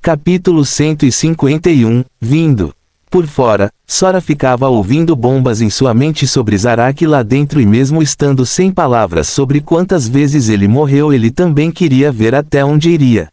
Capítulo 151, Vindo. Por fora, Sora ficava ouvindo bombas em sua mente sobre Zaraki lá dentro e mesmo estando sem palavras sobre quantas vezes ele morreu ele também queria ver até onde iria.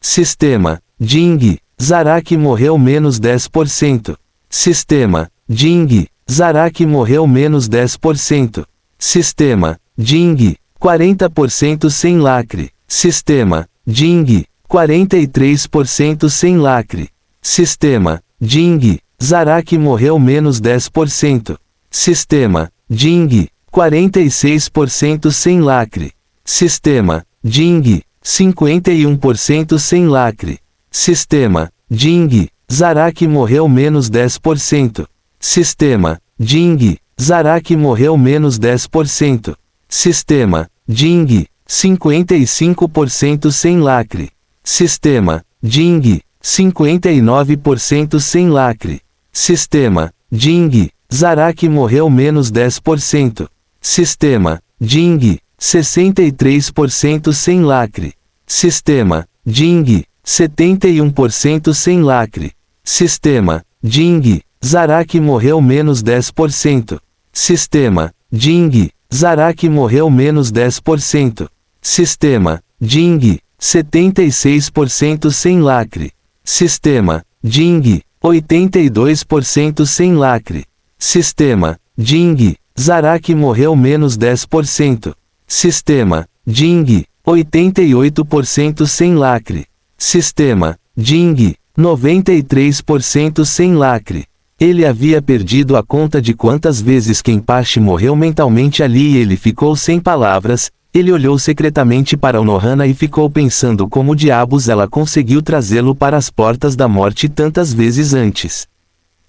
Sistema, Jing, Zaraki morreu menos 10%. Sistema, Jing, Zaraki morreu menos 10%. Sistema, Jing, 40% sem lacre. Sistema, Jing, 43% sem lacre. Sistema, Jing, Zaraki morreu menos 10%. Sistema, Jing, 46% sem lacre. Sistema, Jing, 51% sem lacre. Sistema, Jing, Zaraki morreu menos 10%. Sistema, Jing, Zaraki morreu menos 10%. Sistema, Jing, 55% sem lacre. Sistema, Jing, 59% sem lacre. Sistema, Jing, Zaraki morreu menos 10%. Sistema, Jing, 63% sem lacre. Sistema, Jing, 71% sem lacre. Sistema, Jing, Zaraki morreu menos 10%. Sistema, Jing, Zaraki morreu menos 10%. Sistema, Jing, 76% sem lacre. Sistema, Jing, 82% sem lacre. Sistema, Jing, Zaraki morreu menos 10%. Sistema, Jing, 88% sem lacre. Sistema, Jing, 93% sem lacre. Ele havia perdido a conta de quantas vezes Kenpachi morreu mentalmente ali e ele ficou sem palavras. Ele olhou secretamente para Unohana e ficou pensando como diabos ela conseguiu trazê-lo para as portas da morte tantas vezes antes.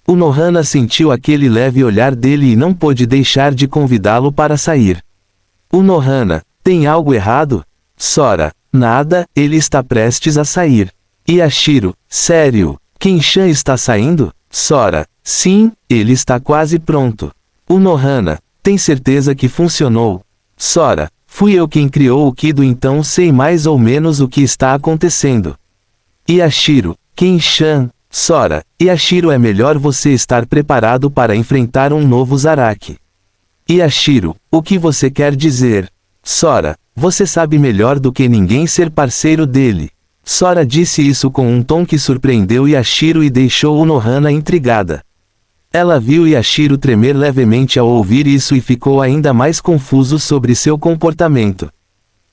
Unohana sentiu aquele leve olhar dele e não pôde deixar de convidá-lo para sair. Unohana, tem algo errado? Sora, nada, ele está prestes a sair. Yashiro, sério, Kenshan está saindo? Sora, sim, ele está quase pronto. Unohana, tem certeza que funcionou? Sora, fui eu quem criou o Kido então sei mais ou menos o que está acontecendo. Yashiro, Kenshan, Sora, Yashiro é melhor você estar preparado para enfrentar um novo Zaraki. Yashiro, o que você quer dizer? Sora, você sabe melhor do que ninguém ser parceiro dele. Sora disse isso com um tom que surpreendeu Yashiro e deixou Unohana intrigada. Ela viu Yashiro tremer levemente ao ouvir isso e ficou ainda mais confuso sobre seu comportamento.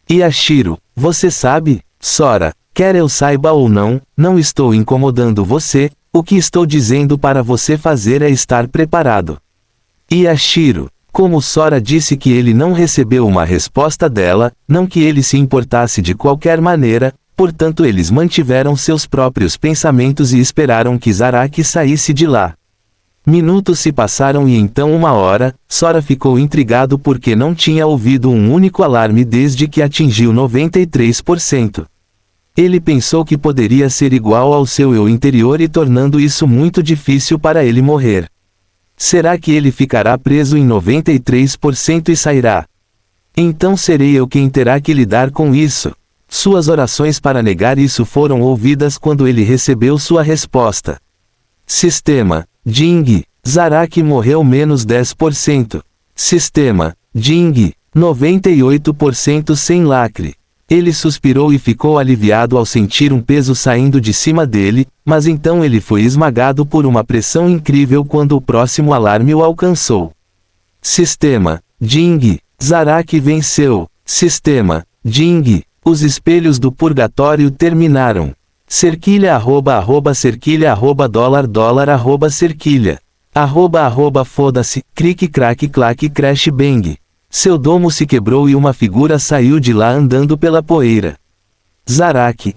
Yashiro, você sabe? Sora, quer eu saiba ou não, não estou incomodando você, o que estou dizendo para você fazer é estar preparado. Yashiro, como Sora disse que ele não recebeu uma resposta dela, não que ele se importasse de qualquer maneira, portanto eles mantiveram seus próprios pensamentos e esperaram que Zaraki saísse de lá. Minutos se passaram e então 1 hora, Sora ficou intrigado porque não tinha ouvido um único alarme desde que atingiu 93%. Ele pensou que poderia ser igual ao seu eu interior e tornando isso muito difícil para ele morrer. Será que ele ficará preso em 93% e sairá? Então serei eu quem terá que lidar com isso. Suas orações para negar isso foram ouvidas quando ele recebeu sua resposta. Sistema, Jing, Zaraki morreu menos 10%. Sistema, Jing, 98% sem lacre. Ele suspirou e ficou aliviado ao sentir um peso saindo de cima dele, mas então ele foi esmagado por uma pressão incrível quando o próximo alarme o alcançou. Sistema, Jing, Zaraki venceu. Sistema, Jing, os espelhos do purgatório terminaram. Cerquilha cerquilha dólar cerquilha. Foda-se, cric crack clack crash bang. Seu domo se quebrou e uma figura saiu de lá andando pela poeira. Zaraki,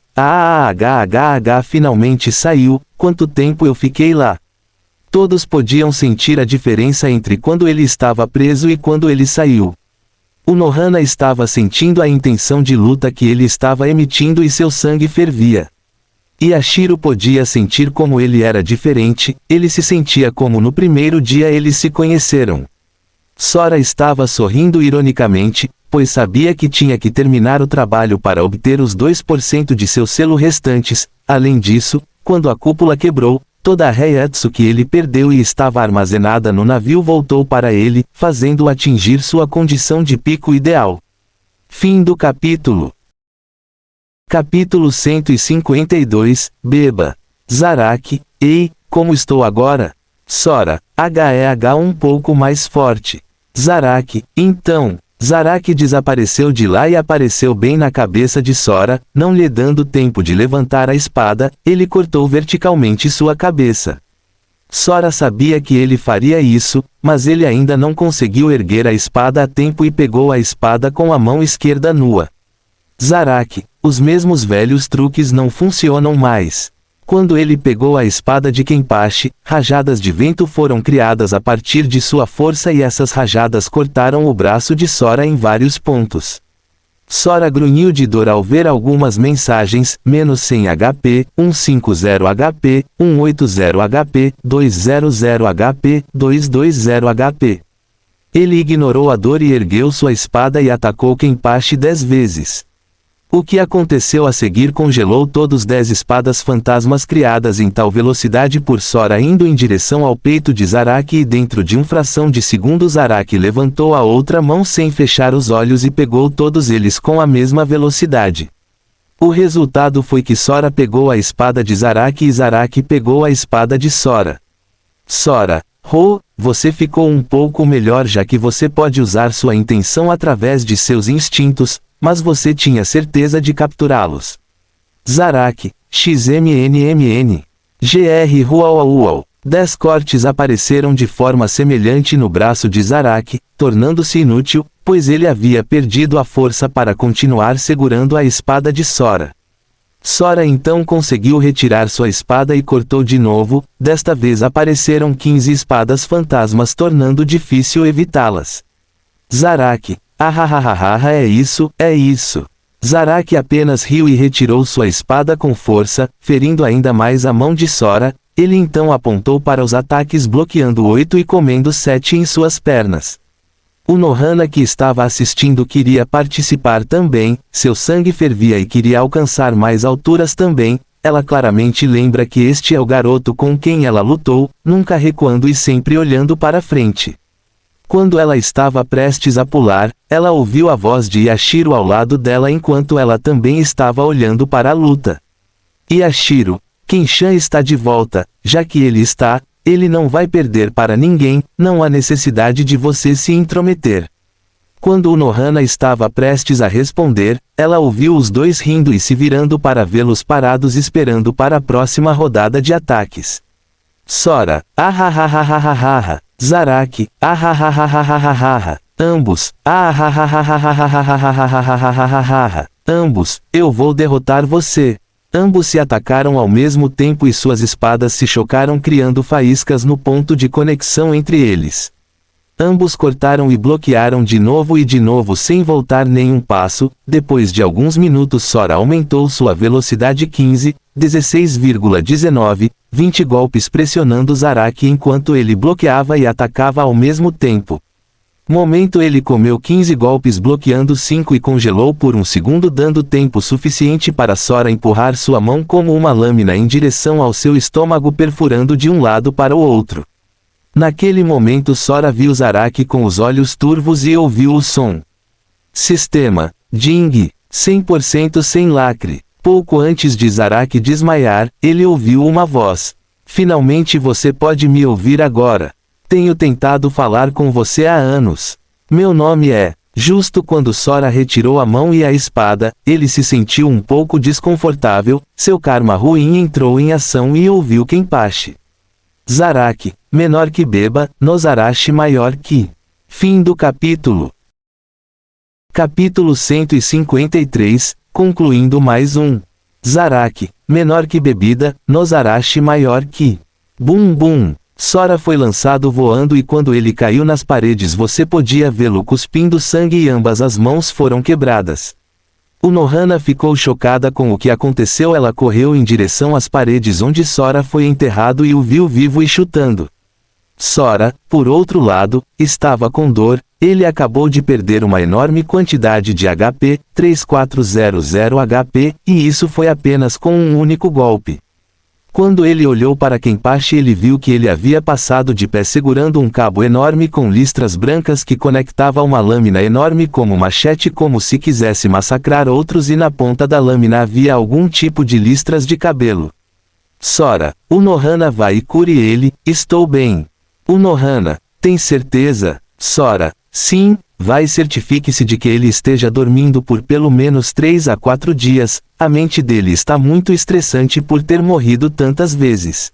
finalmente saiu, quanto tempo eu fiquei lá? Todos podiam sentir a diferença entre quando ele estava preso e quando ele saiu. Unohana estava sentindo a intenção de luta que ele estava emitindo e seu sangue fervia. Yashiro podia sentir como ele era diferente, ele se sentia como no primeiro dia eles se conheceram. Sora estava sorrindo ironicamente, pois sabia que tinha que terminar o trabalho para obter os 2% de seu selo restantes. Além disso, quando a cúpula quebrou, toda a Reiatsu que ele perdeu e estava armazenada no navio voltou para ele, fazendo-o atingir sua condição de pico ideal. Fim do capítulo. Capítulo 152, Beba. Zaraki, ei, como estou agora? Sora, H um pouco mais forte. Zaraki, então. Zaraki desapareceu de lá e apareceu bem na cabeça de Sora, não lhe dando tempo de levantar a espada, ele cortou verticalmente sua cabeça. Sora sabia que ele faria isso, mas ele ainda não conseguiu erguer a espada a tempo e pegou a espada com a mão esquerda nua. Zaraki, os mesmos velhos truques não funcionam mais. Quando ele pegou a espada de Kenpachi, rajadas de vento foram criadas a partir de sua força e essas rajadas cortaram o braço de Sora em vários pontos. Sora grunhiu de dor ao ver algumas mensagens, menos 100 HP, 150 HP, 180 HP, 200 HP, 220 HP. Ele ignorou a dor e ergueu sua espada e atacou Kenpachi 10 vezes. O que aconteceu a seguir congelou todos 10 espadas fantasmas criadas em tal velocidade por Sora indo em direção ao peito de Zaraki e dentro de uma fração de segundo Zaraki levantou a outra mão sem fechar os olhos e pegou todos eles com a mesma velocidade. O resultado foi que Sora pegou a espada de Zaraki e Zaraki pegou a espada de Sora. Sora, você ficou um pouco melhor já que você pode usar sua intenção através de seus instintos, mas você tinha certeza de capturá-los. Zaraki, XMNMN. GR Uau. 10 cortes apareceram de forma semelhante no braço de Zaraki, tornando-se inútil, pois ele havia perdido a força para continuar segurando a espada de Sora. Sora então conseguiu retirar sua espada e cortou de novo, desta vez apareceram 15 espadas fantasmas tornando difícil evitá-las. Zaraki, é isso. Zaraki apenas riu e retirou sua espada com força, ferindo ainda mais a mão de Sora, ele então apontou para os ataques bloqueando 8 e comendo 7 em suas pernas. O Nohana que estava assistindo queria participar também, seu sangue fervia e queria alcançar mais alturas também, ela claramente lembra que este é o garoto com quem ela lutou, nunca recuando e sempre olhando para frente. Quando ela estava prestes a pular, ela ouviu a voz de Yashiro ao lado dela enquanto ela também estava olhando para a luta. Yashiro, Kenshan está de volta, já que ele não vai perder para ninguém, não há necessidade de você se intrometer. Quando o Nohana estava prestes a responder, ela ouviu os dois rindo e se virando para vê-los parados esperando para a próxima rodada de ataques. Sora, Zaraki, ambos, ambos, eu vou derrotar você. Ambos se atacaram ao mesmo tempo e suas espadas se chocaram criando faíscas no ponto de conexão entre eles. Ambos cortaram e bloquearam de novo sem voltar nenhum passo, depois de alguns minutos Sora aumentou sua velocidade 15, 16,19, 20 golpes pressionando Zaraki enquanto ele bloqueava e atacava ao mesmo tempo. Momento ele comeu 15 golpes bloqueando 5 e congelou por um segundo dando tempo suficiente para Sora empurrar sua mão como uma lâmina em direção ao seu estômago perfurando de um lado para o outro. Naquele momento Sora viu Zaraki com os olhos turvos e ouviu o som. Sistema, Jing, 100% sem lacre. Pouco antes de Zaraki desmaiar, ele ouviu uma voz. Finalmente você pode me ouvir agora. Tenho tentado falar com você há anos. Meu nome é... Justo quando Sora retirou a mão e a espada, ele se sentiu um pouco desconfortável, seu karma ruim entrou em ação e ouviu Kenpachi. Zaraki, menor que Beba, Nozarashi maior que... Fim do capítulo. Capítulo 153, concluindo mais um. Zaraki, menor que bebida, Nozarashi maior que... Bum bum. Sora foi lançado voando e quando ele caiu nas paredes você podia vê-lo cuspindo sangue e ambas as mãos foram quebradas. O Nohana ficou chocada com o que aconteceu. Ela correu em direção às paredes onde Sora foi enterrado e o viu vivo e chutando. Sora, por outro lado, estava com dor. Ele acabou de perder uma enorme quantidade de HP, 3400 HP, e isso foi apenas com um único golpe. Quando ele olhou para Kenpachi, ele viu que ele havia passado de pé segurando um cabo enorme com listras brancas que conectava uma lâmina enorme como machete, como se quisesse massacrar outros, e na ponta da lâmina havia algum tipo de listras de cabelo. Sora, Unohana, vai e cure ele. Estou bem. Unohana, tem certeza? Sora, sim, vai, certifique-se de que ele esteja dormindo por pelo menos 3 a 4 dias, a mente dele está muito estressante por ter morrido tantas vezes.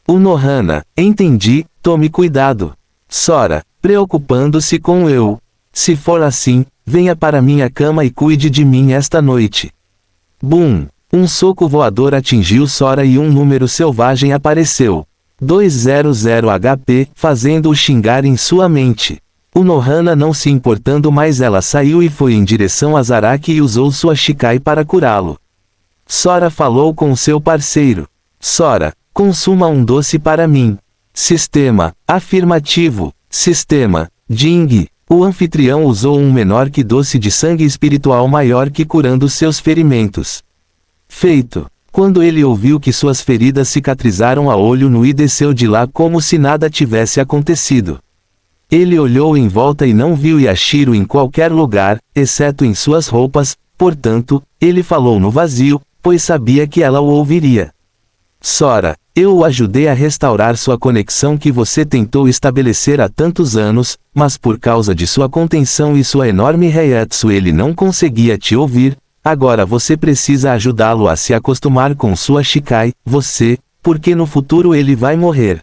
Unohana, entendi, tome cuidado. Sora, preocupando-se com eu. Se for assim, venha para minha cama e cuide de mim esta noite. Bum! Um soco voador atingiu Sora e um número selvagem apareceu. 200 HP, fazendo-o xingar em sua mente. Unohana, não se importando mais, ela saiu e foi em direção a Zaraki e usou sua Shikai para curá-lo. Sora falou com seu parceiro. Sora, consuma um doce para mim. Sistema, afirmativo. Sistema, Jing. O anfitrião usou um menor que doce de sangue espiritual maior que curando seus ferimentos. Feito. Quando ele ouviu que suas feridas cicatrizaram a olho nu e desceu de lá como se nada tivesse acontecido. Ele olhou em volta e não viu Yashiro em qualquer lugar, exceto em suas roupas, portanto, ele falou no vazio, pois sabia que ela o ouviria. Sora, eu o ajudei a restaurar sua conexão que você tentou estabelecer há tantos anos, mas por causa de sua contenção e sua enorme reiatsu ele não conseguia te ouvir. Agora você precisa ajudá-lo a se acostumar com sua Shikai, porque no futuro ele vai morrer.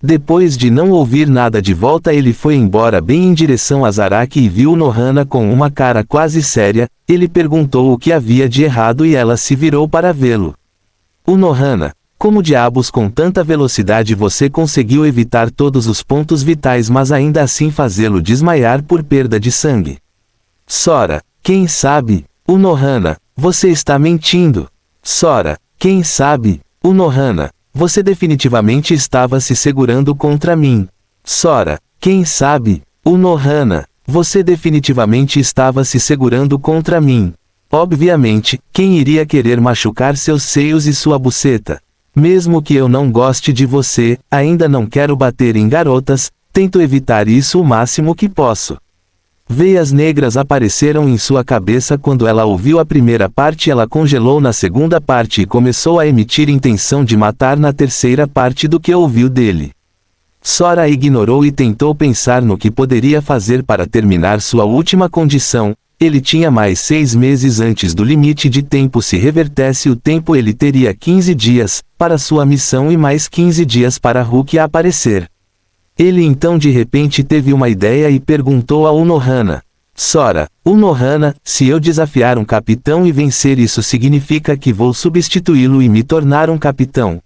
Depois de não ouvir nada de volta, ele foi embora bem em direção a Zaraki e viu Unohana com uma cara quase séria. Ele perguntou o que havia de errado e ela se virou para vê-lo. Unohana, como diabos com tanta velocidade você conseguiu evitar todos os pontos vitais mas ainda assim fazê-lo desmaiar por perda de sangue? Sora, quem sabe? Unohana, você está mentindo. Sora, quem sabe? Unohana, você definitivamente estava se segurando contra mim. Sora, quem sabe? Unohana, você definitivamente estava se segurando contra mim. Obviamente, quem iria querer machucar seus seios e sua buceta? Mesmo que eu não goste de você, ainda não quero bater em garotas, tento evitar isso o máximo que posso. Veias negras apareceram em sua cabeça quando ela ouviu a primeira parte. Ela congelou na segunda parte e começou a emitir intenção de matar na terceira parte do que ouviu dele. Sora ignorou e tentou pensar no que poderia fazer para terminar sua última condição. Ele tinha mais 6 meses antes do limite de tempo. Se revertesse o tempo, ele teria 15 dias para sua missão e mais 15 dias para Hulk aparecer. Ele então de repente teve uma ideia e perguntou a Unohana. Sora, Unohana, se eu desafiar um capitão e vencer, isso significa que vou substituí-lo e me tornar um capitão?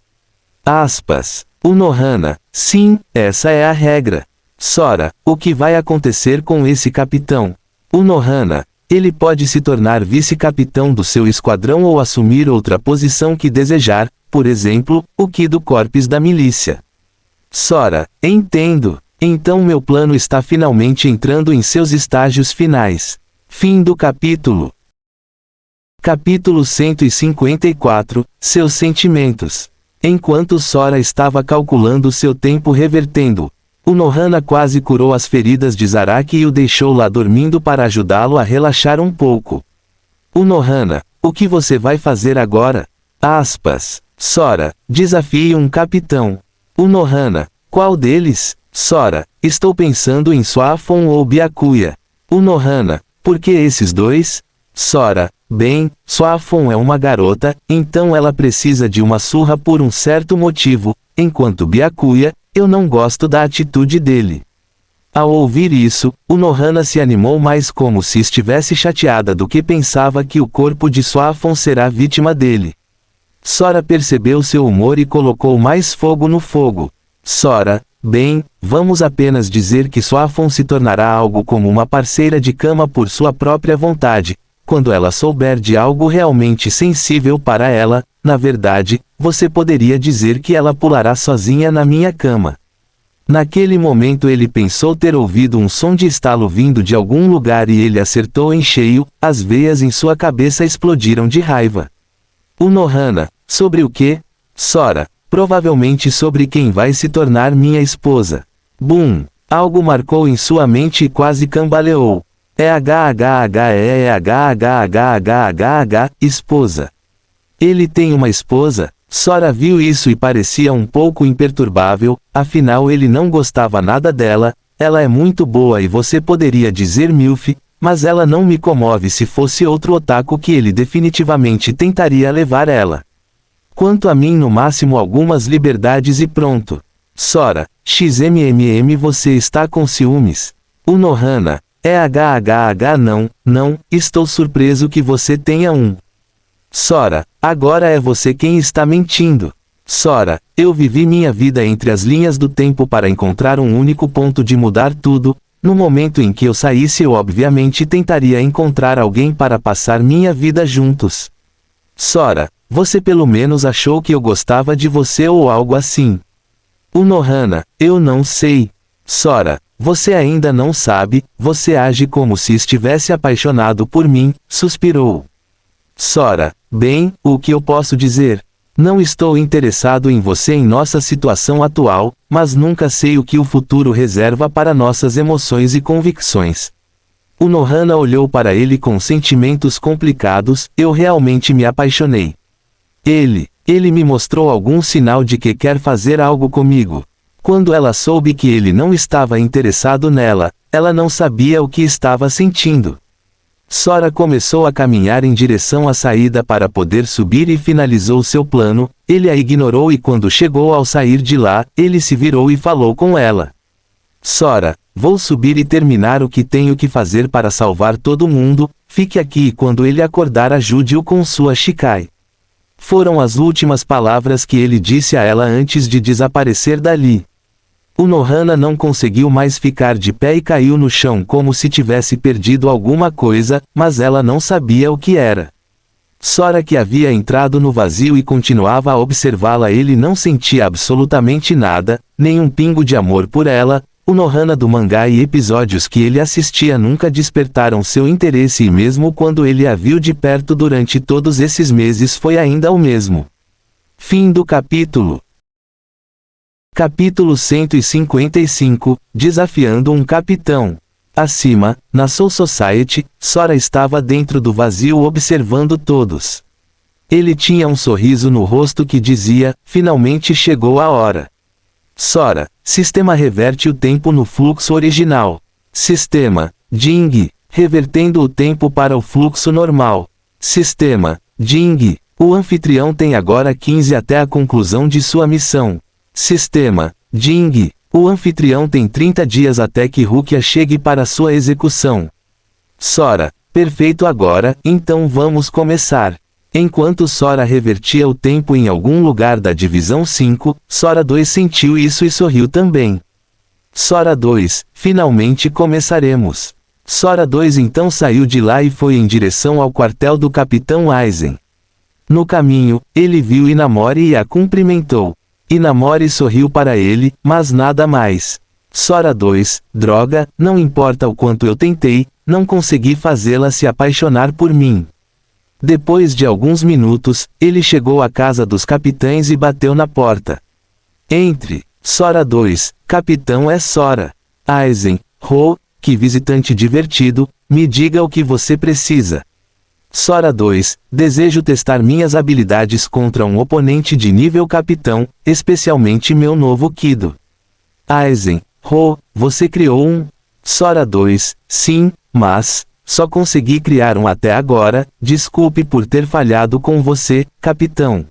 Aspas. Unohana, sim, essa é a regra. Sora, o que vai acontecer com esse capitão? Unohana, ele pode se tornar vice-capitão do seu esquadrão ou assumir outra posição que desejar, por exemplo, o Kido Corps da milícia. Sora, entendo. Então meu plano está finalmente entrando em seus estágios finais. Fim do capítulo. Capítulo 154, Seus sentimentos. Enquanto Sora estava calculando seu tempo revertendo, Unohana quase curou as feridas de Zaraki e o deixou lá dormindo para ajudá-lo a relaxar um pouco. Unohana, o que você vai fazer agora? Aspas. Sora, desafie um capitão. Unohana, qual deles? Sora, estou pensando em Suafon ou Byakuya. Unohana, por que esses dois? Sora, bem, Suafon é uma garota, então ela precisa de uma surra por um certo motivo, enquanto Byakuya, eu não gosto da atitude dele. Ao ouvir isso, Unohana se animou mais, como se estivesse chateada do que pensava que o corpo de Suafon será vítima dele. Sora percebeu seu humor e colocou mais fogo no fogo. Sora, bem, vamos apenas dizer que Suafon se tornará algo como uma parceira de cama por sua própria vontade, quando ela souber de algo realmente sensível para ela. Na verdade, você poderia dizer que ela pulará sozinha na minha cama. Naquele momento ele pensou ter ouvido um som de estalo vindo de algum lugar e ele acertou em cheio, as veias em sua cabeça explodiram de raiva. O Nohana, sobre o quê? Sora, provavelmente sobre quem vai se tornar minha esposa. Bum! Algo marcou em sua mente e quase cambaleou. Esposa. Ele tem uma esposa? Sora viu isso e parecia um pouco imperturbável, afinal ele não gostava nada dela, ela é muito boa e você poderia dizer milf, mas ela não me comove se fosse outro otaku que ele definitivamente tentaria levar ela. Quanto a mim no máximo algumas liberdades e pronto. Sora, xmmm você está com ciúmes. O Nohana, não, estou surpreso que você tenha um. Sora, agora é você quem está mentindo. Sora, eu vivi minha vida entre as linhas do tempo para encontrar um único ponto de mudar tudo. No momento em que eu saísse eu obviamente tentaria encontrar alguém para passar minha vida juntos. Sora, você pelo menos achou que eu gostava de você ou algo assim. O Nohana, eu não sei. Sora, você ainda não sabe, você age como se estivesse apaixonado por mim, suspirou. Sora, bem, o que eu posso dizer? Não estou interessado em você em nossa situação atual, mas nunca sei o que o futuro reserva para nossas emoções e convicções. O Nohana olhou para ele com sentimentos complicados, eu realmente me apaixonei. Ele me mostrou algum sinal de que quer fazer algo comigo. Quando ela soube que ele não estava interessado nela, ela não sabia o que estava sentindo. Sora começou a caminhar em direção à saída para poder subir e finalizou seu plano, ele a ignorou e quando chegou ao sair de lá, ele se virou e falou com ela. Sora, vou subir e terminar o que tenho que fazer para salvar todo mundo, fique aqui e quando ele acordar ajude-o com sua Shikai. Foram as últimas palavras que ele disse a ela antes de desaparecer dali. O Nohana não conseguiu mais ficar de pé e caiu no chão como se tivesse perdido alguma coisa, mas ela não sabia o que era. Sora que havia entrado no vazio e continuava a observá-la ele não sentia absolutamente nada, nem um pingo de amor por ela. O Nohana do mangá e episódios que ele assistia nunca despertaram seu interesse e mesmo quando ele a viu de perto durante todos esses meses foi ainda o mesmo. Fim do capítulo. Capítulo 155, Desafiando um Capitão. Acima, na Soul Society, Sora estava dentro do vazio observando todos. Ele tinha um sorriso no rosto que dizia, finalmente chegou a hora. Sora, sistema reverte o tempo no fluxo original. Sistema, Jing, revertendo o tempo para o fluxo normal. Sistema, Jing, o anfitrião tem agora 15 até a conclusão de sua missão. Sistema, Jing, o anfitrião tem 30 dias até que Rukia chegue para sua execução. Sora, perfeito agora, então vamos começar. Enquanto Sora revertia o tempo em algum lugar da divisão 5, Sora 2 sentiu isso e sorriu também. Sora 2, finalmente começaremos. Sora 2 então saiu de lá e foi em direção ao quartel do Capitão Aizen. No caminho, ele viu Inamori e a cumprimentou. Inamori sorriu para ele, mas nada mais. Sora 2, droga, não importa o quanto eu tentei, não consegui fazê-la se apaixonar por mim. Depois de alguns minutos, ele chegou à casa dos capitães e bateu na porta. Entre. Sora 2, capitão é Sora. Aizen, que visitante divertido, me diga o que você precisa. Sora 2, desejo testar minhas habilidades contra um oponente de nível capitão, especialmente meu novo Kido. Aizen, você criou um? Sora 2, sim, mas só consegui criar um até agora, desculpe por ter falhado com você, capitão.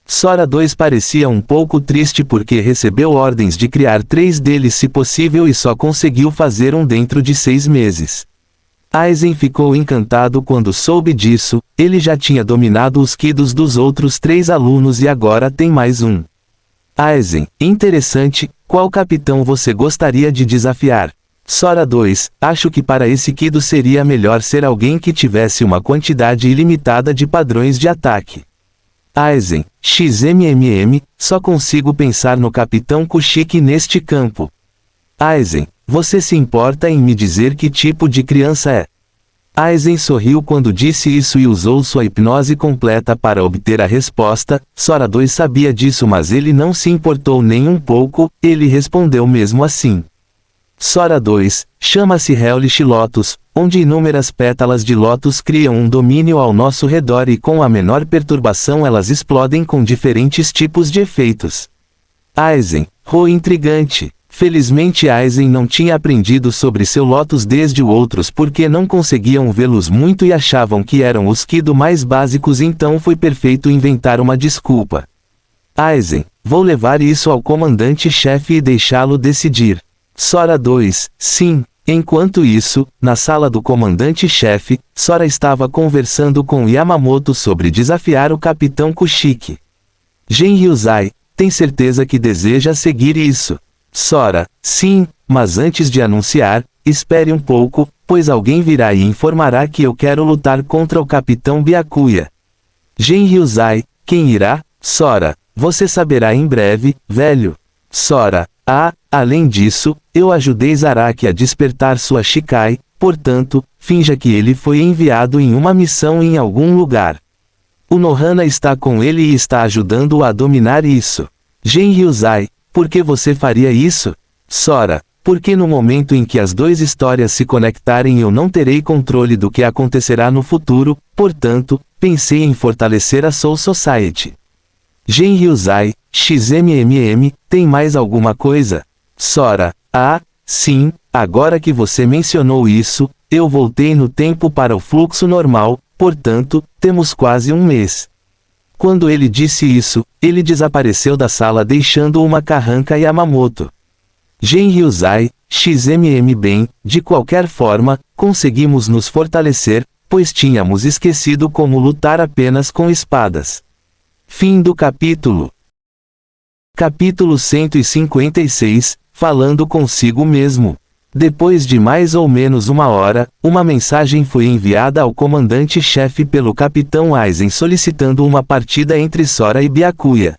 Sora 2 parecia um pouco triste porque recebeu ordens de criar 3 deles se possível e só conseguiu fazer um dentro de 6 meses. Aizen ficou encantado quando soube disso, ele já tinha dominado os Kidos dos outros 3 alunos e agora tem mais um. Aizen, interessante, qual capitão você gostaria de desafiar? Sora 2, acho que para esse Kido seria melhor ser alguém que tivesse uma quantidade ilimitada de padrões de ataque. Aizen, XMMM, só consigo pensar no Capitão Kushiki neste campo. Aizen, você se importa em me dizer que tipo de criança é? Aizen sorriu quando disse isso e usou sua hipnose completa para obter a resposta. Sora 2 sabia disso, mas ele não se importou nem um pouco, ele respondeu mesmo assim. Sora 2, chama-se Hellish Lotus, onde inúmeras pétalas de lótus criam um domínio ao nosso redor e com a menor perturbação elas explodem com diferentes tipos de efeitos. Aizen, intrigante. Felizmente Aizen não tinha aprendido sobre seu lótus desde outros porque não conseguiam vê-los muito e achavam que eram os Kido mais básicos, então foi perfeito inventar uma desculpa. Aizen, vou levar isso ao comandante-chefe e deixá-lo decidir. Sora 2, sim. Enquanto isso, na sala do comandante-chefe, Sora estava conversando com Yamamoto sobre desafiar o Capitão Kushiki. Genryuzai, tem certeza que deseja seguir isso? Sora, sim, mas antes de anunciar, espere um pouco, pois alguém virá e informará que eu quero lutar contra o Capitão Byakuya. Genryuzai, quem irá? Sora, você saberá em breve, velho. Sora, além disso, eu ajudei Zaraki a despertar sua Shikai, portanto, finja que ele foi enviado em uma missão em algum lugar. O Nohana está com ele e está ajudando-o a dominar isso. Genryuzai, por que você faria isso? Sora, porque no momento em que as duas histórias se conectarem eu não terei controle do que acontecerá no futuro, portanto, pensei em fortalecer a Soul Society. Genryuzai, XMMM, tem mais alguma coisa? Sora, sim, agora que você mencionou isso, eu voltei no tempo para o fluxo normal, portanto, temos quase um mês. Quando ele disse isso, ele desapareceu da sala deixando uma carranca Yamamoto. Genryuzai, XMM bem, de qualquer forma, conseguimos nos fortalecer, pois tínhamos esquecido como lutar apenas com espadas. Fim do capítulo. Capítulo 156, falando consigo mesmo. Depois de mais ou menos uma hora, uma mensagem foi enviada ao comandante-chefe pelo Capitão Aizen solicitando uma partida entre Sora e Byakuya.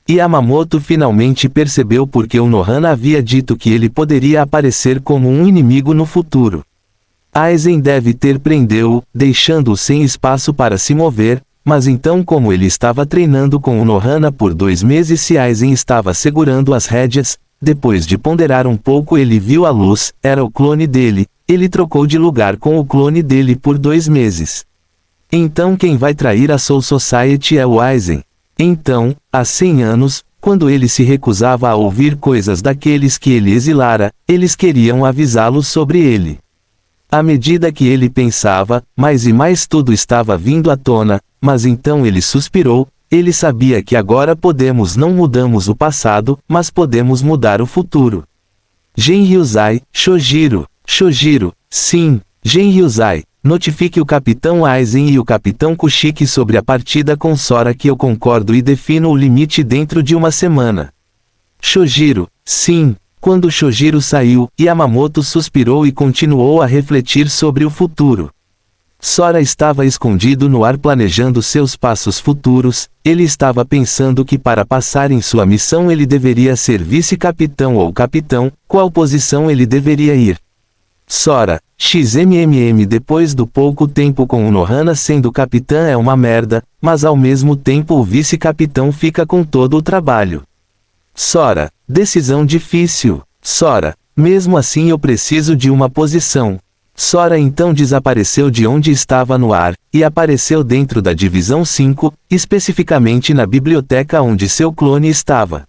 Yamamoto finalmente percebeu porque o Nohana havia dito que ele poderia aparecer como um inimigo no futuro. Aizen deve ter prendeu-o, deixando-o sem espaço para se mover, mas então como ele estava treinando com o Nohana por 2 meses se Aizen estava segurando as rédeas, depois de ponderar um pouco ele viu a luz, era o clone dele, ele trocou de lugar com o clone dele por 2 meses. Então quem vai trair a Soul Society é o Aizen. Então, há 100 anos, quando ele se recusava a ouvir coisas daqueles que ele exilara, eles queriam avisá-lo sobre ele. À medida que ele pensava, mais e mais tudo estava vindo à tona, mas então ele suspirou. Ele sabia que agora não mudamos o passado, mas podemos mudar o futuro. Genryuzai, Shojiro, sim, Genryuzai, notifique o Capitão Aizen e o Capitão Kushiki sobre a partida com Sora que eu concordo e defino o limite dentro de uma semana. Shojiro, sim. Quando Shojiro saiu, Yamamoto suspirou e continuou a refletir sobre o futuro. Sora estava escondido no ar planejando seus passos futuros, ele estava pensando que para passar em sua missão ele deveria ser vice-capitão ou capitão, qual posição ele deveria ir. Sora, XMMM depois do pouco tempo com o Nohana sendo capitã é uma merda, mas ao mesmo tempo o vice-capitão fica com todo o trabalho. Sora, decisão difícil. Sora, mesmo assim eu preciso de uma posição. Sora então desapareceu de onde estava no ar, e apareceu dentro da Divisão 5, especificamente na biblioteca onde seu clone estava.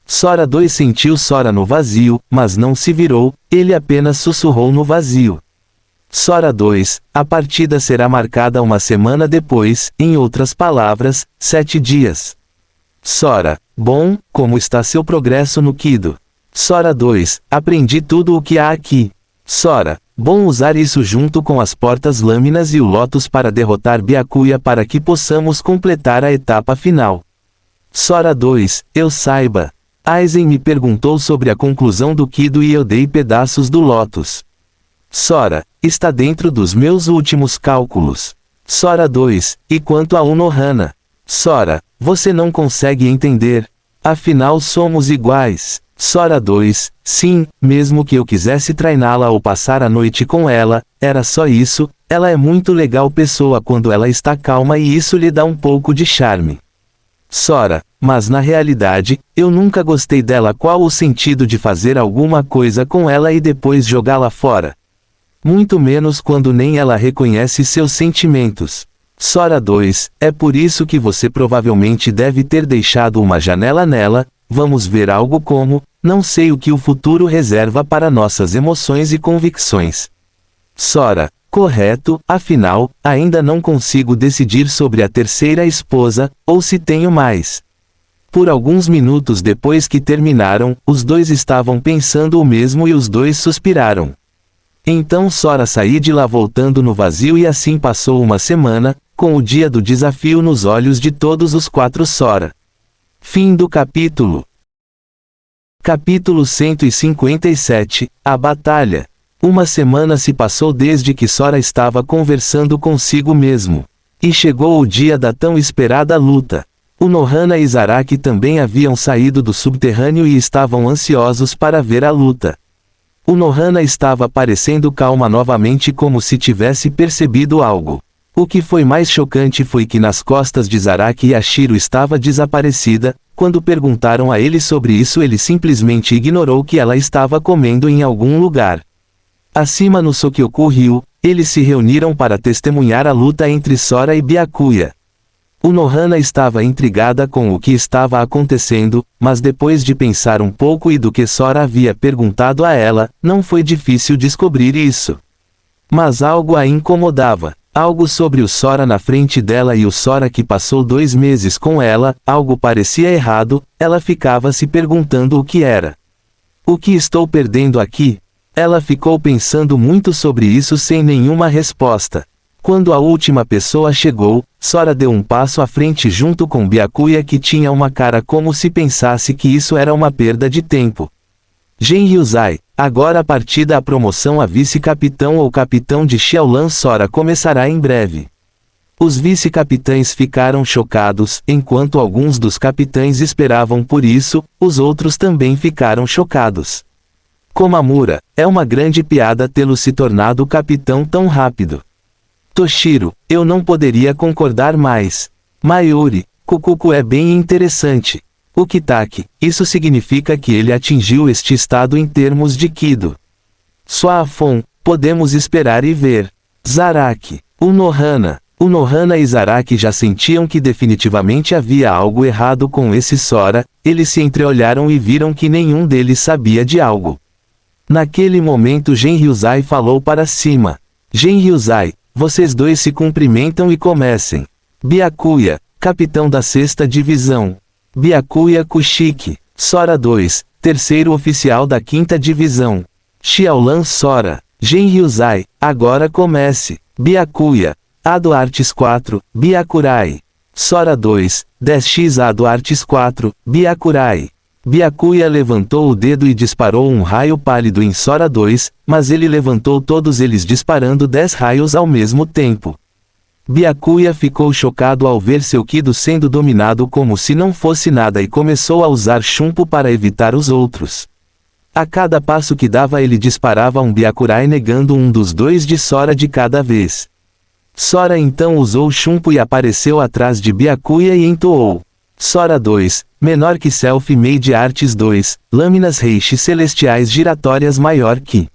Sora 2 sentiu Sora no vazio, mas não se virou, ele apenas sussurrou no vazio. Sora 2, a partida será marcada uma semana depois, em outras palavras, 7 dias. Sora, bom, como está seu progresso no Kido? Sora 2, aprendi tudo o que há aqui. Sora, bom usar isso junto com as portas lâminas e o Lotus para derrotar Byakuya para que possamos completar a etapa final. Sora 2, eu saiba. Aizen me perguntou sobre a conclusão do Kido e eu dei pedaços do Lotus. Sora, está dentro dos meus últimos cálculos. Sora 2, e quanto a Unohana? Sora, você não consegue entender. Afinal somos iguais. Sora 2, sim, mesmo que eu quisesse treiná-la ou passar a noite com ela, era só isso, ela é muito legal pessoa quando ela está calma e isso lhe dá um pouco de charme. Sora, mas na realidade, eu nunca gostei dela. Qual o sentido de fazer alguma coisa com ela e depois jogá-la fora? Muito menos quando nem ela reconhece seus sentimentos. Sora 2, é por isso que você provavelmente deve ter deixado uma janela nela. Vamos ver algo como, não sei o que o futuro reserva para nossas emoções e convicções. Sora, correto, afinal, ainda não consigo decidir sobre a terceira esposa, ou se tenho mais. Por alguns minutos depois que terminaram, os dois estavam pensando o mesmo e os dois suspiraram. Então Sora saiu de lá voltando no vazio e assim passou uma semana, com o dia do desafio nos olhos de todos os 4 Sora. Fim do capítulo. Capítulo 157, A Batalha. Uma semana se passou desde que Sora estava conversando consigo mesmo. E chegou o dia da tão esperada luta. O Nohana e Zaraki também haviam saído do subterrâneo e estavam ansiosos para ver a luta. O Nohana estava parecendo calma novamente como se tivesse percebido algo. O que foi mais chocante foi que nas costas de Zaraki e Ashiro estava desaparecida. Quando perguntaram a ele sobre isso ele simplesmente ignorou que ela estava comendo em algum lugar. Acima no Sokyoku-ryu, eles se reuniram para testemunhar a luta entre Sora e Byakuya. O Nohana estava intrigada com o que estava acontecendo, mas depois de pensar um pouco e do que Sora havia perguntado a ela, não foi difícil descobrir isso. Mas algo a incomodava. Algo sobre o Sora na frente dela e o Sora que passou 2 meses com ela, algo parecia errado, ela ficava se perguntando o que era. O que estou perdendo aqui? Ela ficou pensando muito sobre isso sem nenhuma resposta. Quando a última pessoa chegou, Sora deu um passo à frente junto com Byakuya que tinha uma cara como se pensasse que isso era uma perda de tempo. Gen Ryuzai, agora a partir da promoção a vice-capitão ou capitão de Xiaolan Sora começará em breve. Os vice-capitães ficaram chocados, enquanto alguns dos capitães esperavam por isso, os outros também ficaram chocados. Komamura, é uma grande piada tê-lo se tornado capitão tão rápido. Toshiro, eu não poderia concordar mais. Mayuri, Kukuku é bem interessante. O Kitaki, isso significa que ele atingiu este estado em termos de Kido. Suafon, podemos esperar e ver. Zaraki, o Nohana e Zaraki já sentiam que definitivamente havia algo errado com esse Sora, eles se entreolharam e viram que nenhum deles sabia de algo. Naquele momento Gen Ryuzai falou para cima. Gen Ryuzai, vocês dois se cumprimentam e comecem. Byakuya, capitão da 6ª divisão. Byakuya Kushiki, Sora 2, terceiro oficial da 5ª divisão. Xiaolan Sora, Gen Ryuzai, agora comece. Byakuya, Ado Artes 4, Byakurai. Sora 2, 10x Ado Artes 4, Byakurai. Byakuya levantou o dedo e disparou um raio pálido em Sora 2, mas ele levantou todos eles disparando 10 raios ao mesmo tempo. Byakuya ficou chocado ao ver seu Kido sendo dominado como se não fosse nada e começou a usar Shunpo para evitar os outros. A cada passo que dava ele disparava um Byakurai negando um dos 2 de Sora de cada vez. Sora então usou Shunpo e apareceu atrás de Byakuya e entoou. Sora 2, menor que Self-Made Artes 2, lâminas Reishi celestiais giratórias maior que.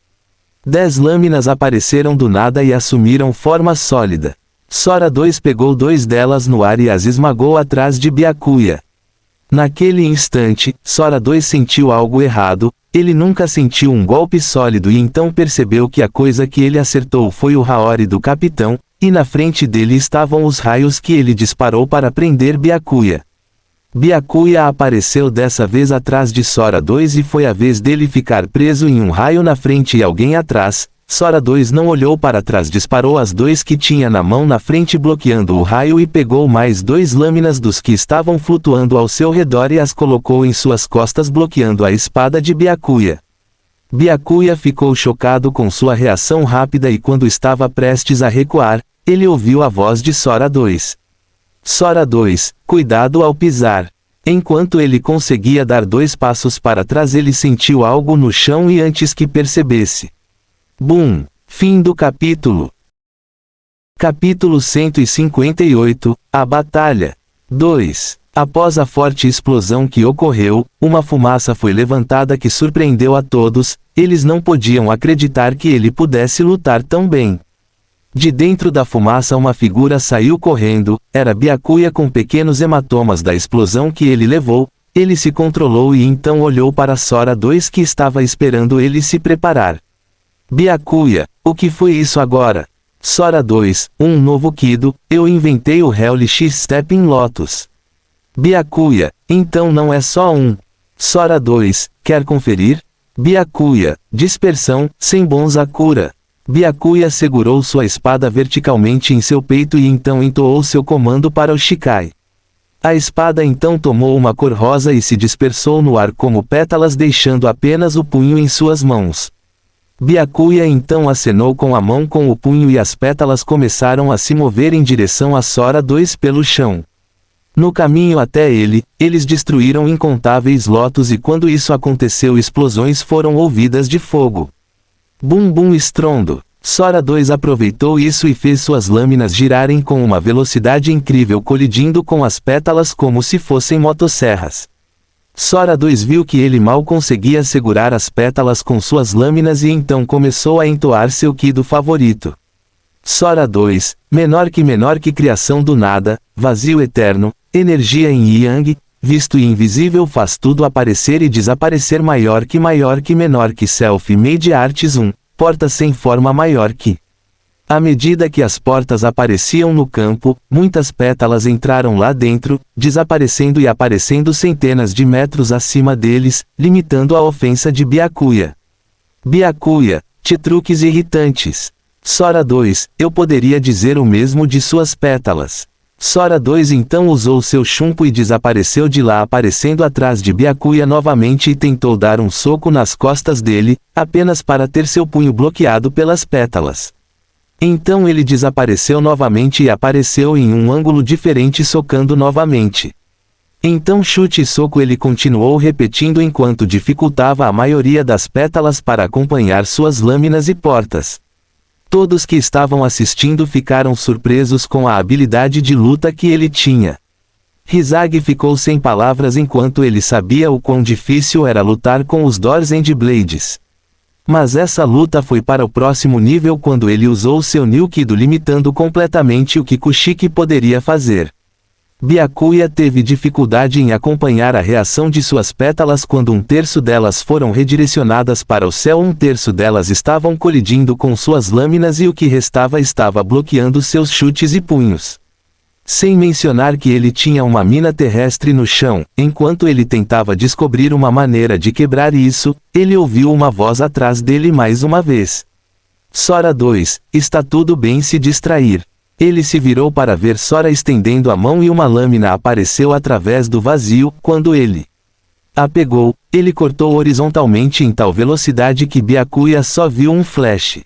10 lâminas apareceram do nada e assumiram forma sólida. Sora 2 pegou 2 delas no ar e as esmagou atrás de Byakuya. Naquele instante, Sora 2 sentiu algo errado, ele nunca sentiu um golpe sólido e então percebeu que a coisa que ele acertou foi o Haori do capitão, e na frente dele estavam os raios que ele disparou para prender Byakuya. Byakuya apareceu dessa vez atrás de Sora 2 e foi a vez dele ficar preso em um raio na frente e alguém atrás. Sora 2 não olhou para trás, disparou as 2 que tinha na mão na frente bloqueando o raio e pegou mais 2 lâminas dos que estavam flutuando ao seu redor e as colocou em suas costas bloqueando a espada de Byakuya. Byakuya ficou chocado com sua reação rápida e quando estava prestes a recuar, ele ouviu a voz de Sora 2. Sora 2, cuidado ao pisar. Enquanto ele conseguia dar 2 passos para trás, ele sentiu algo no chão e antes que percebesse. Bum! Fim do capítulo. Capítulo 158, A Batalha. 2. Após a forte explosão que ocorreu, uma fumaça foi levantada que surpreendeu a todos, eles não podiam acreditar que ele pudesse lutar tão bem. De dentro da fumaça uma figura saiu correndo, era Byakuya com pequenos hematomas da explosão que ele levou, ele se controlou e então olhou para Sora 2 que estava esperando ele se preparar. Byakuya, o que foi isso agora? Sora 2, um novo Kido, eu inventei o Hellish Stepping Lotus. Byakuya, então não é só um. Sora 2, quer conferir? Byakuya, dispersão, sem Bonzakura. Byakuya segurou sua espada verticalmente em seu peito e então entoou seu comando para o Shikai. A espada então tomou uma cor rosa e se dispersou no ar como pétalas, deixando apenas o punho em suas mãos. Byakuya então acenou com a mão com o punho e as pétalas começaram a se mover em direção a Sora 2 pelo chão. No caminho até ele, eles destruíram incontáveis lotos e quando isso aconteceu explosões foram ouvidas de fogo. Bum bum estrondo. Sora 2 aproveitou isso e fez suas lâminas girarem com uma velocidade incrível, colidindo com as pétalas como se fossem motosserras. Sora 2 viu que ele mal conseguia segurar as pétalas com suas lâminas e então começou a entoar seu Kido favorito. Sora 2, menor que criação do nada, vazio eterno, energia em Yang, visto e invisível faz tudo aparecer e desaparecer, maior que menor que Self-Made Arts 1, porta sem forma maior que. À medida que as portas apareciam no campo, muitas pétalas entraram lá dentro, desaparecendo e aparecendo centenas de metros acima deles, limitando a ofensa de Byakuya. Byakuya, truques irritantes. Sora 2, eu poderia dizer o mesmo de suas pétalas. Sora 2 então usou seu chumpo e desapareceu de lá, aparecendo atrás de Byakuya novamente e tentou dar um soco nas costas dele, apenas para ter seu punho bloqueado pelas pétalas. Então ele desapareceu novamente e apareceu em um ângulo diferente, socando novamente. Então chute e soco ele continuou repetindo enquanto dificultava a maioria das pétalas para acompanhar suas lâminas e portas. Todos que estavam assistindo ficaram surpresos com a habilidade de luta que ele tinha. Hisagi ficou sem palavras enquanto ele sabia o quão difícil era lutar com os Doors and Blades. Mas essa luta foi para o próximo nível quando ele usou seu New Kido, limitando completamente o que Kushiki poderia fazer. Byakuya teve dificuldade em acompanhar a reação de suas pétalas quando 1/3 delas foram redirecionadas para o céu, 1/3 delas estavam colidindo com suas lâminas e o que restava estava bloqueando seus chutes e punhos. Sem mencionar que ele tinha uma mina terrestre no chão, enquanto ele tentava descobrir uma maneira de quebrar isso, ele ouviu uma voz atrás dele mais uma vez. Sora 2, está tudo bem se distrair. Ele se virou para ver Sora estendendo a mão e uma lâmina apareceu através do vazio. Quando ele a pegou, ele cortou horizontalmente em tal velocidade que Byakuya só viu um flash.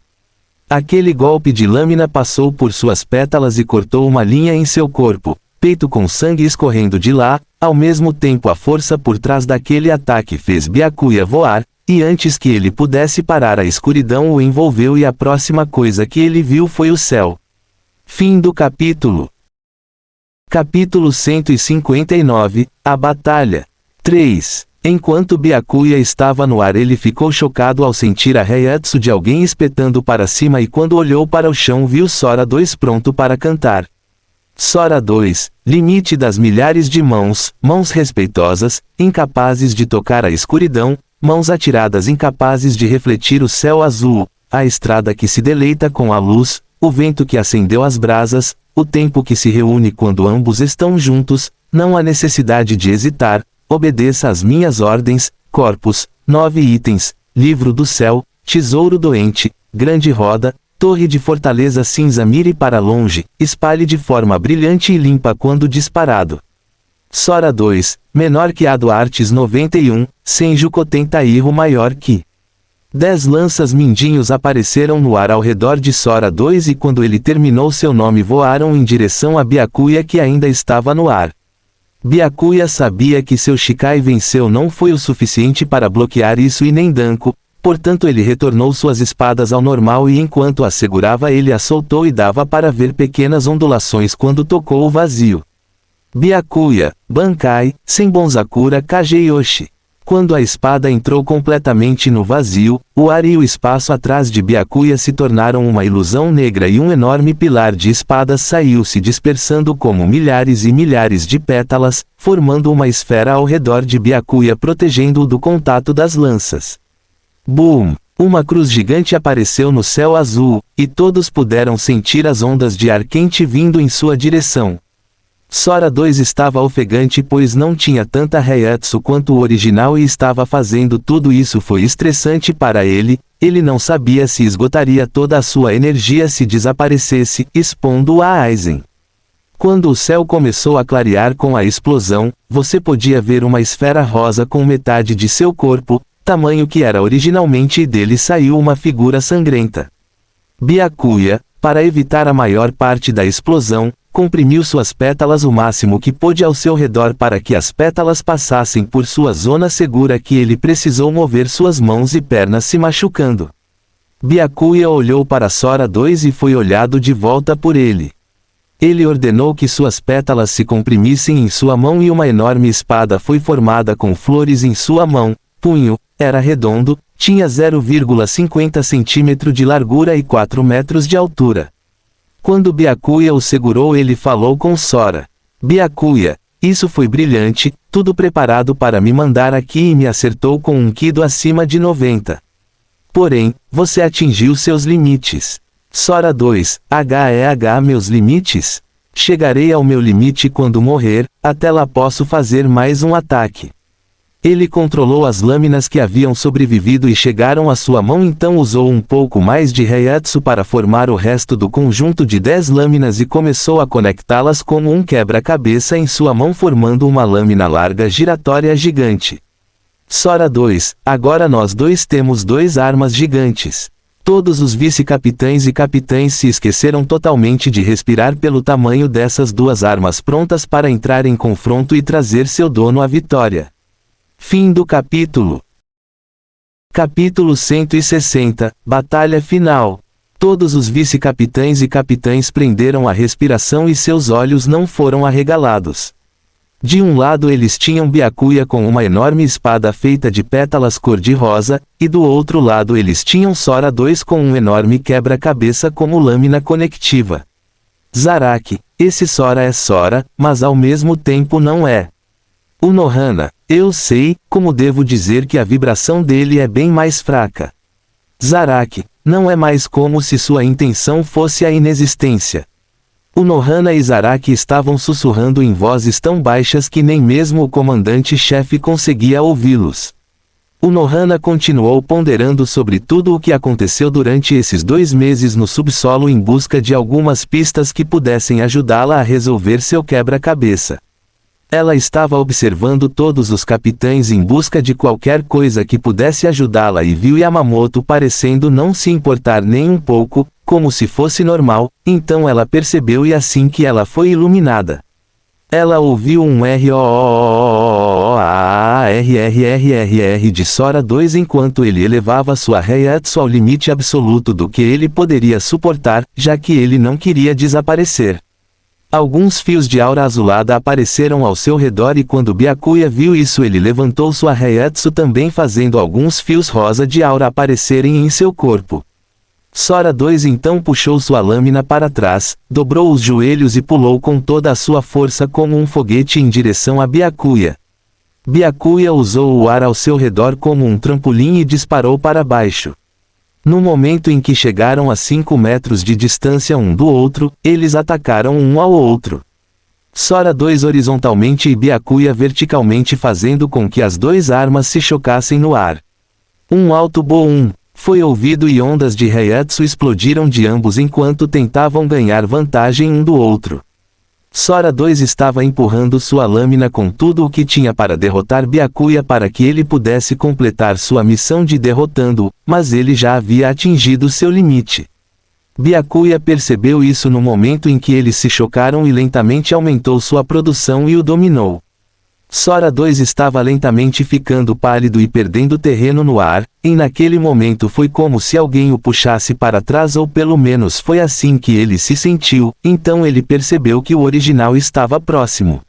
Aquele golpe de lâmina passou por suas pétalas e cortou uma linha em seu corpo, peito com sangue escorrendo de lá. Ao mesmo tempo a força por trás daquele ataque fez Byakuya voar, e antes que ele pudesse parar a escuridão o envolveu e a próxima coisa que ele viu foi o céu. Fim do capítulo. Capítulo 159, A Batalha. 3. Enquanto Byakuya estava no ar ele ficou chocado ao sentir a reiatsu de alguém espetando para cima e quando olhou para o chão viu Sora 2 pronto para cantar. Sora 2, limite das milhares de mãos respeitosas, incapazes de tocar a escuridão, mãos atiradas incapazes de refletir o céu azul, a estrada que se deleita com a luz, o vento que acendeu as brasas, o tempo que se reúne quando ambos estão juntos, não há necessidade de hesitar, obedeça às minhas ordens, corpos, 9 itens, livro do céu, tesouro doente, grande roda, torre de fortaleza cinza, mire para longe, espalhe de forma brilhante e limpa quando disparado. Sora 2, menor que Ado Artes 91, Senju Koten Tairo maior que. 10 lanças mindinhos apareceram no ar ao redor de Sora 2 e quando ele terminou seu nome voaram em direção a Byakuya que ainda estava no ar. Byakuya sabia que seu Shikai venceu não foi o suficiente para bloquear isso e nem Danko, portanto ele retornou suas espadas ao normal e enquanto as segurava ele as soltou e dava para ver pequenas ondulações quando tocou o vazio. Byakuya, Bankai, Senbonzakura Kageyoshi. Quando a espada entrou completamente no vazio, o ar e o espaço atrás de Byakuya se tornaram uma ilusão negra e um enorme pilar de espadas saiu se dispersando como milhares e milhares de pétalas, formando uma esfera ao redor de Byakuya protegendo-o do contato das lanças. Boom! Uma cruz gigante apareceu no céu azul, e todos puderam sentir as ondas de ar quente vindo em sua direção. Sora 2 estava ofegante pois não tinha tanta Reiatsu quanto o original e estava fazendo tudo isso foi estressante para ele não sabia se esgotaria toda a sua energia se desaparecesse, expondo-o a Aizen. Quando o céu começou a clarear com a explosão, você podia ver uma esfera rosa com metade de seu corpo, tamanho que era originalmente e dele saiu uma figura sangrenta. Byakuya, para evitar a maior parte da explosão, comprimiu suas pétalas o máximo que pôde ao seu redor para que as pétalas passassem por sua zona segura que ele precisou mover suas mãos e pernas se machucando. Byakuya olhou para Sora 2 e foi olhado de volta por ele. Ele ordenou que suas pétalas se comprimissem em sua mão e uma enorme espada foi formada com flores em sua mão, punho, era redondo, tinha 0,50 cm de largura e 4 metros de altura. Quando Byakuya o segurou ele falou com Sora. Byakuya, isso foi brilhante, tudo preparado para me mandar aqui e me acertou com um Kido acima de 90. Porém, você atingiu seus limites. Sora 2, meus limites? Chegarei ao meu limite quando morrer, até lá posso fazer mais um ataque. Ele controlou as lâminas que haviam sobrevivido e chegaram à sua mão então usou um pouco mais de Reiatsu para formar o resto do conjunto de 10 lâminas e começou a conectá-las como um quebra-cabeça em sua mão formando uma lâmina larga giratória gigante. Sora 2, agora nós dois temos 2 armas gigantes. Todos os vice-capitães e capitães se esqueceram totalmente de respirar pelo tamanho dessas 2 armas prontas para entrar em confronto e trazer seu dono à vitória. Fim do capítulo. Capítulo 160, Batalha Final. Todos os vice-capitães e capitães prenderam a respiração e seus olhos não foram arregalados. De um lado eles tinham Byakuya com uma enorme espada feita de pétalas cor-de-rosa, e do outro lado eles tinham Sora 2 com um enorme quebra-cabeça como lâmina conectiva. Zaraki, esse Sora é Sora, mas ao mesmo tempo não é. O Nohana, eu sei, como devo dizer que a vibração dele é bem mais fraca. Zaraki, não é mais como se sua intenção fosse a inexistência. O Nohana e Zaraki estavam sussurrando em vozes tão baixas que nem mesmo o comandante-chefe conseguia ouvi-los. O Nohana continuou ponderando sobre tudo o que aconteceu durante esses 2 meses no subsolo em busca de algumas pistas que pudessem ajudá-la a resolver seu quebra-cabeça. Ela estava observando todos os capitães em busca de qualquer coisa que pudesse ajudá-la e viu Yamamoto parecendo não se importar nem um pouco, como se fosse normal, então ela percebeu e assim que ela foi iluminada. Ela ouviu um ROOOOAARRRRR de Sora 2 enquanto ele elevava sua Reiatsu ao limite absoluto do que ele poderia suportar, já que ele não queria desaparecer. Alguns fios de aura azulada apareceram ao seu redor e quando Byakuya viu isso ele levantou sua Reiatsu também fazendo alguns fios rosa de aura aparecerem em seu corpo. Sora 2 então puxou sua lâmina para trás, dobrou os joelhos e pulou com toda a sua força como um foguete em direção a Byakuya. Byakuya usou o ar ao seu redor como um trampolim e disparou para baixo. No momento em que chegaram a 5 metros de distância um do outro, eles atacaram um ao outro. Sora 2 horizontalmente e Byakuya verticalmente fazendo com que as 2 armas se chocassem no ar. Um alto boom foi ouvido e ondas de Reiatsu explodiram de ambos enquanto tentavam ganhar vantagem um do outro. Sora 2 estava empurrando sua lâmina com tudo o que tinha para derrotar Byakuya para que ele pudesse completar sua missão de derrotando-o, mas ele já havia atingido seu limite. Byakuya percebeu isso no momento em que eles se chocaram e lentamente aumentou sua produção e o dominou. Sora 2 estava lentamente ficando pálido e perdendo terreno no ar, e naquele momento foi como se alguém o puxasse para trás, ou pelo menos foi assim que ele se sentiu, então ele percebeu que o original estava próximo.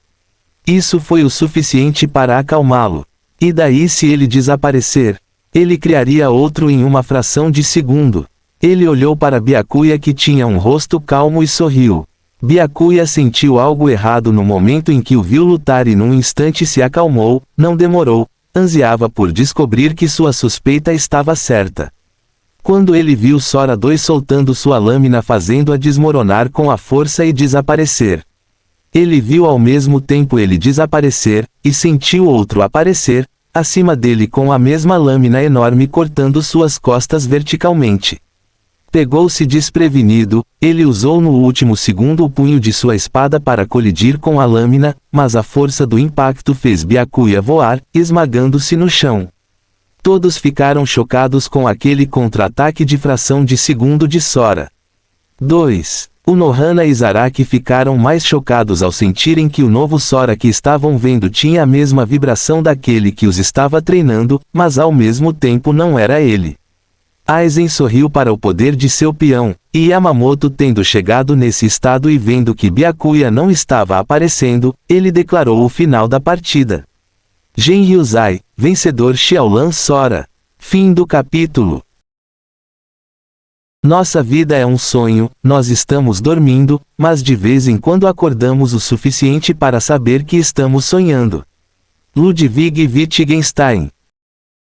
Isso foi o suficiente para acalmá-lo. E daí, se ele desaparecer? Ele criaria outro em uma fração de segundo. Ele olhou para Byakuya, que tinha um rosto calmo, e sorriu. Byakuya sentiu algo errado no momento em que o viu lutar e num instante se acalmou, não demorou, ansiava por descobrir que sua suspeita estava certa. Quando ele viu Sora 2 soltando sua lâmina, fazendo-a desmoronar com a força e desaparecer. Ele viu ao mesmo tempo ele desaparecer, e sentiu outro aparecer, acima dele com a mesma lâmina enorme cortando suas costas verticalmente. Pegou-se desprevenido, ele usou no último segundo o punho de sua espada para colidir com a lâmina, mas a força do impacto fez Byakuya voar, esmagando-se no chão. Todos ficaram chocados com aquele contra-ataque de fração de segundo de Sora 2. O Nohana e Zaraki ficaram mais chocados ao sentirem que o novo Sora que estavam vendo tinha a mesma vibração daquele que os estava treinando, mas ao mesmo tempo não era ele. Aizen sorriu para o poder de seu peão, e Yamamoto, tendo chegado nesse estado e vendo que Byakuya não estava aparecendo, ele declarou o final da partida. Gen Ryuzai, vencedor Xiaolan Sora. Fim do capítulo. Nossa vida é um sonho, nós estamos dormindo, mas de vez em quando acordamos o suficiente para saber que estamos sonhando. Ludwig Wittgenstein.